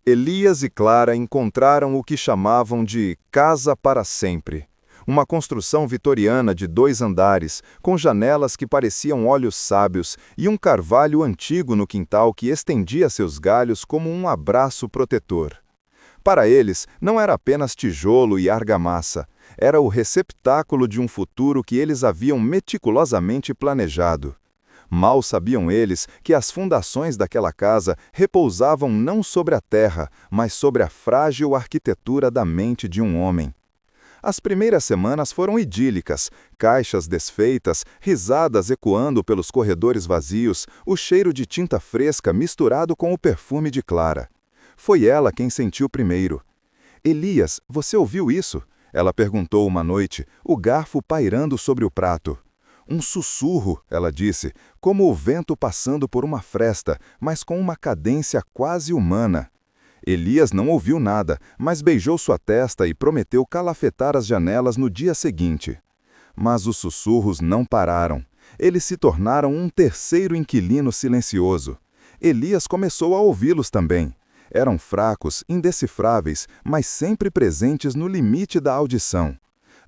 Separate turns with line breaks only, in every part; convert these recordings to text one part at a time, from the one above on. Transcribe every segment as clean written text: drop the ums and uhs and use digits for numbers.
Elias e Clara encontraram o que chamavam de casa para sempre. Uma construção vitoriana de 2 andares, com janelas que pareciam olhos sábios e um carvalho antigo no quintal que estendia seus galhos como um abraço protetor. Para eles, não era apenas tijolo e argamassa, era o receptáculo de um futuro que eles haviam meticulosamente planejado. Mal sabiam eles que as fundações daquela casa repousavam não sobre a terra, mas sobre a frágil arquitetura da mente de um homem. As primeiras semanas foram idílicas, caixas desfeitas, risadas ecoando pelos corredores vazios, o cheiro de tinta fresca misturado com o perfume de Clara. Foi ela quem sentiu primeiro. "Elias, você ouviu isso?" Ela perguntou uma noite, o garfo pairando sobre o prato. "Um sussurro", ela disse, como o vento passando por uma fresta, mas com uma cadência quase humana. Elias não ouviu nada, mas beijou sua testa e prometeu calafetar as janelas no dia seguinte. Mas os sussurros não pararam. Eles se tornaram um terceiro inquilino silencioso. Elias começou a ouvi-los também. Eram fracos, indecifráveis, mas sempre presentes no limite da audição.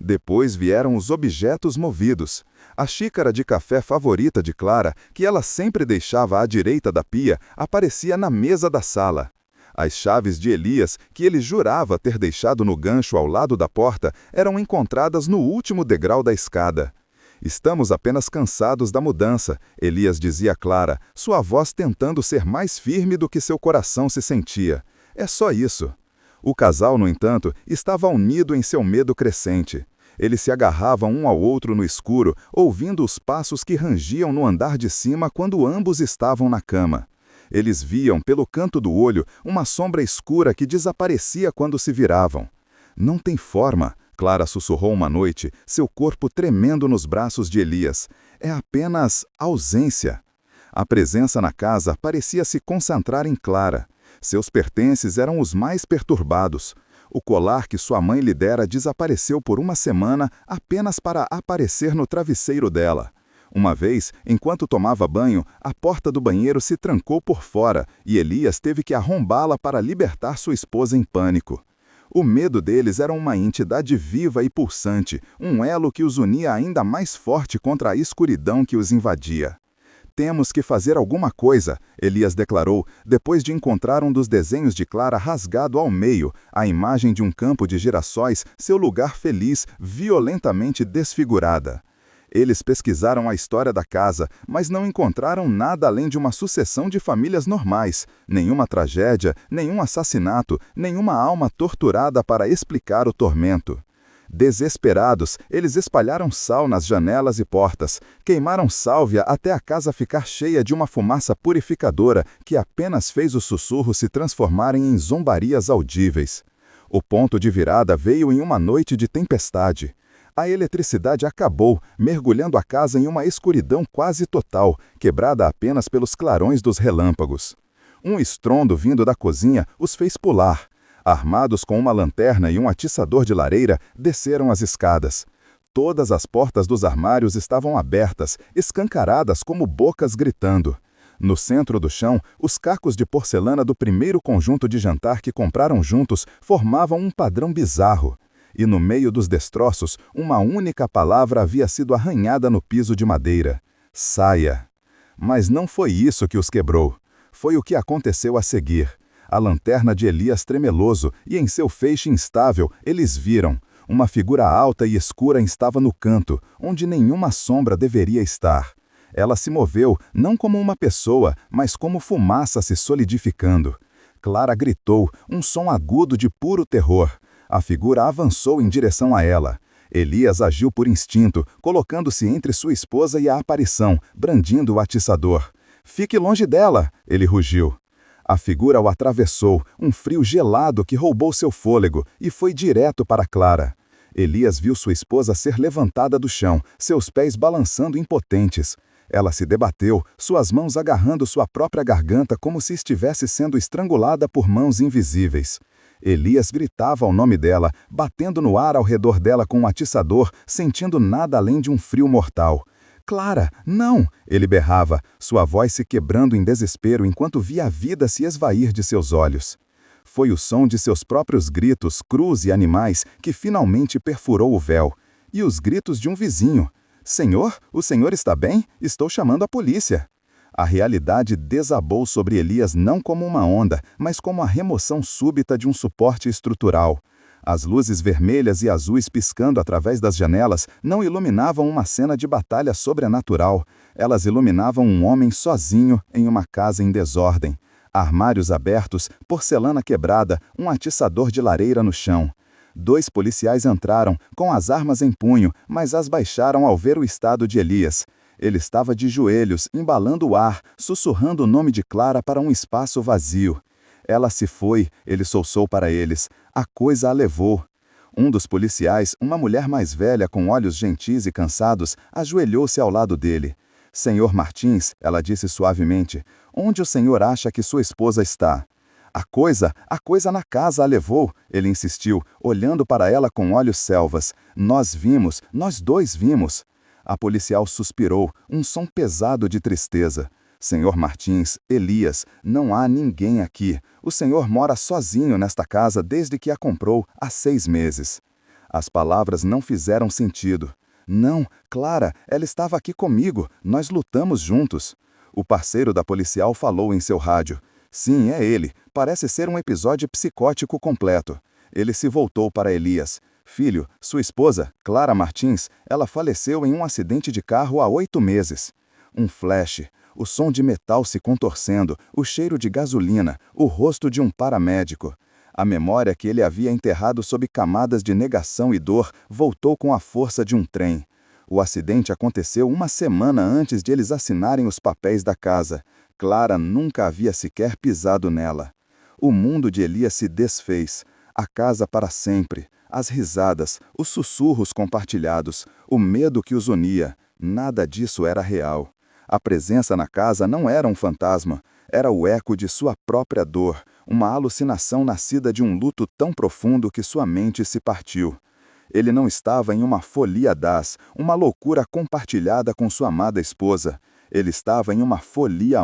Depois vieram os objetos movidos. A xícara de café favorita de Clara, que ela sempre deixava à direita da pia, aparecia na mesa da sala. As chaves de Elias, que ele jurava ter deixado no gancho ao lado da porta, eram encontradas no último degrau da escada. "Estamos apenas cansados da mudança", Elias dizia a Clara, sua voz tentando ser mais firme do que seu coração se sentia. "É só isso." O casal, no entanto, estava unido em seu medo crescente. Eles se agarravam um ao outro no escuro, ouvindo os passos que rangiam no andar de cima quando ambos estavam na cama. Eles viam, pelo canto do olho, uma sombra escura que desaparecia quando se viravam. "Não tem forma", Clara sussurrou uma noite, seu corpo tremendo nos braços de Elias. "É apenas ausência." A presença na casa parecia se concentrar em Clara. Seus pertences eram os mais perturbados. O colar que sua mãe lhe dera desapareceu por uma semana apenas para aparecer no travesseiro dela. Uma vez, enquanto tomava banho, a porta do banheiro se trancou por fora e Elias teve que arrombá-la para libertar sua esposa em pânico. O medo deles era uma entidade viva e pulsante, um elo que os unia ainda mais forte contra a escuridão que os invadia. "Temos que fazer alguma coisa", Elias declarou, depois de encontrar um dos desenhos de Clara rasgado ao meio, a imagem de um campo de girassóis, seu lugar feliz, violentamente desfigurada. Eles pesquisaram a história da casa, mas não encontraram nada além de uma sucessão de famílias normais, nenhuma tragédia, nenhum assassinato, nenhuma alma torturada para explicar o tormento. Desesperados, eles espalharam sal nas janelas e portas, queimaram sálvia até a casa ficar cheia de uma fumaça purificadora que apenas fez os sussurros se transformarem em zombarias audíveis. O ponto de virada veio em uma noite de tempestade. A eletricidade acabou, mergulhando a casa em uma escuridão quase total, quebrada apenas pelos clarões dos relâmpagos. Um estrondo vindo da cozinha os fez pular. Armados com uma lanterna e um atiçador de lareira, desceram as escadas. Todas as portas dos armários estavam abertas, escancaradas como bocas gritando. No centro do chão, os cacos de porcelana do primeiro conjunto de jantar que compraram juntos formavam um padrão bizarro. E no meio dos destroços, uma única palavra havia sido arranhada no piso de madeira: "Saia." Mas não foi isso que os quebrou. Foi o que aconteceu a seguir. A lanterna de Elias tremeloso, e em seu feixe instável, eles viram. Uma figura alta e escura estava no canto, onde nenhuma sombra deveria estar. Ela se moveu, não como uma pessoa, mas como fumaça se solidificando. Clara gritou, um som agudo de puro terror. A figura avançou em direção a ela. Elias agiu por instinto, colocando-se entre sua esposa e a aparição, brandindo o atiçador. "Fique longe dela!" ele rugiu. A figura o atravessou, um frio gelado que roubou seu fôlego, e foi direto para Clara. Elias viu sua esposa ser levantada do chão, seus pés balançando impotentes. Ela se debateu, suas mãos agarrando sua própria garganta como se estivesse sendo estrangulada por mãos invisíveis. Elias gritava o nome dela, batendo no ar ao redor dela com um atiçador, sentindo nada além de um frio mortal. "Clara, não!" ele berrava, sua voz se quebrando em desespero enquanto via a vida se esvair de seus olhos.
Foi o som de seus próprios gritos, crus e animais, que finalmente perfurou o véu. E os gritos de um vizinho: Senhor, o senhor está bem? Estou chamando a polícia. A realidade desabou sobre Elias não como uma onda, mas como a remoção súbita de um suporte estrutural. As luzes vermelhas e azuis piscando através das janelas não iluminavam uma cena de batalha sobrenatural. Elas iluminavam um homem sozinho em uma casa em desordem. Armários abertos, porcelana quebrada, um atiçador de lareira no chão. 2 policiais entraram, com as armas em punho, mas as baixaram ao ver o estado de Elias. Ele estava de joelhos, embalando o ar, sussurrando o nome de Clara para um espaço vazio. Ela se foi, ele solçou para eles. A coisa a levou. Um dos policiais, uma mulher mais velha com olhos gentis e cansados, ajoelhou-se ao lado dele. Senhor Martins, ela disse suavemente, onde o senhor acha que sua esposa está? A coisa na casa a levou, ele insistiu, olhando para ela com olhos selvas. Nós vimos, nós 2 vimos. A policial suspirou, um som pesado de tristeza. Senhor Martins, Elias, não há ninguém aqui. O senhor mora sozinho nesta casa desde que a comprou, há 6 meses. As palavras não fizeram sentido. Não, Clara, ela estava aqui comigo, nós lutamos juntos. O parceiro da policial falou em seu rádio. Sim, é ele, parece ser um episódio psicótico completo. Ele se voltou para Elias. Filho, sua esposa, Clara Martins, ela faleceu em um acidente de carro há 8 meses. Um flash, o som de metal se contorcendo, o cheiro de gasolina, o rosto de um paramédico. A memória que ele havia enterrado sob camadas de negação e dor voltou com a força de um trem. O acidente aconteceu uma semana antes de eles assinarem os papéis da casa. Clara nunca havia sequer pisado nela. O mundo de Elias se desfez. A casa para sempre. As risadas, os sussurros compartilhados, o medo que os unia, nada disso era real. A presença na casa não era um fantasma, era o eco de sua própria dor, uma alucinação nascida de um luto tão profundo que sua mente se partiu. Ele não estava em uma folia uma loucura compartilhada com sua amada esposa. Ele estava em uma folia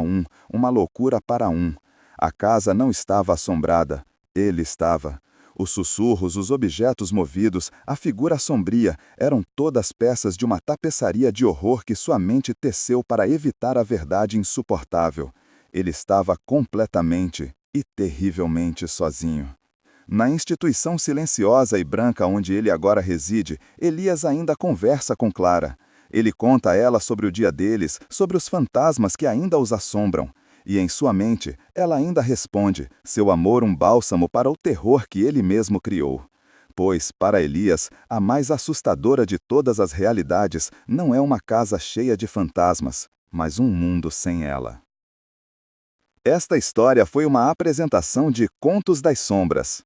uma loucura para um. A casa não estava assombrada, ele estava. Os sussurros, os objetos movidos, a figura sombria, eram todas peças de uma tapeçaria de horror que sua mente teceu para evitar a verdade insuportável. Ele estava completamente e terrivelmente sozinho. Na instituição silenciosa e branca onde ele agora reside, Elias ainda conversa com Clara. Ele conta a ela sobre o dia deles, sobre os fantasmas que ainda os assombram. E em sua mente, ela ainda responde, seu amor um bálsamo para o terror que ele mesmo criou. Pois, para Elias, a mais assustadora de todas as realidades não é uma casa cheia de fantasmas, mas um mundo sem ela. Esta história foi uma apresentação de Contos das Sombras.